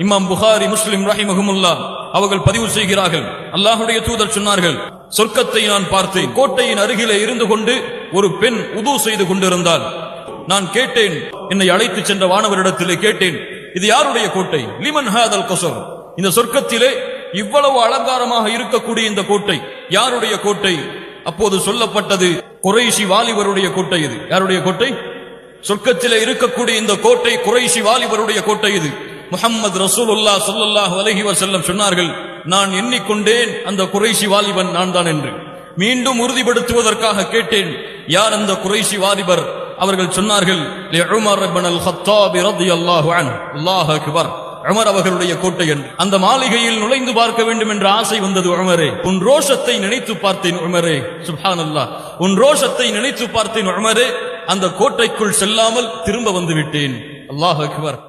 இமாம் புகாரி முஸ்லிம் ரஹிமஹுமுல்லா அவர்கள் பதிவு செய்கிறார்கள், அல்லாஹ்வுடைய தூதர் சொன்னார்கள், சொர்க்கத்தை நான் பார்த்தேன். கோட்டையின் அருகிலே இருந்து கொண்டு ஒரு பெண் உது செய்து கொண்டிருந்தாள். நான் கேட்டேன், என்னை அழைத்து சென்ற வானவரிடத்திலே கேட்டேன், இது யாருடைய கோட்டை? லிமன் ஹாதல் கஸர், இந்த சொர்க்கத்திலே இவ்வளவு அலங்காரமாக இருக்கக்கூடிய இந்த கோட்டை யாருடைய கோட்டை? அப்போது சொல்லப்பட்டது, குறைஷி வாலிபருடைய கோட்டை. இது யாருடைய கோட்டை? சொர்க்கத்திலே இருக்கக்கூடிய இந்த கோட்டை குறைஷி வாலிபருடைய கோட்டை. இது முஹம்மது ரசூலுல்லாஹ் ஸல்லல்லாஹு அலைஹி வஸல்லம் சொன்னார்கள், நான் எண்ணிக்கொண்டேன் அந்த குறைஷி வாலிபன் நான் தான் என்று. மீண்டும் உறுதிப்படுத்துவதற்காக கேட்டேன், யார் அந்த குறைஷி வாலிபர்? அவர்கள் சொன்னார்கள், உமர் இப்னு அல்-கத்தாப் ரலியல்லாஹு அன்ஹு. அல்லாஹு அக்பர், உமர் அவர்களுடைய கோட்டை என்று. அந்த மாளிகையில் நுழைந்து பார்க்க வேண்டும் என்ற ஆசை வந்தது உமரே. உன் ரோஷத்தை நினைத்து பார்த்தேன் உமரே. சுப்ஹானல்லாஹ், உன் ரோஷத்தை நினைத்து பார்த்தேன் உமரே. அந்த கோட்டைக்குள் செல்லாமல் திரும்ப வந்து விட்டேன். அல்லாஹு அக்பர்.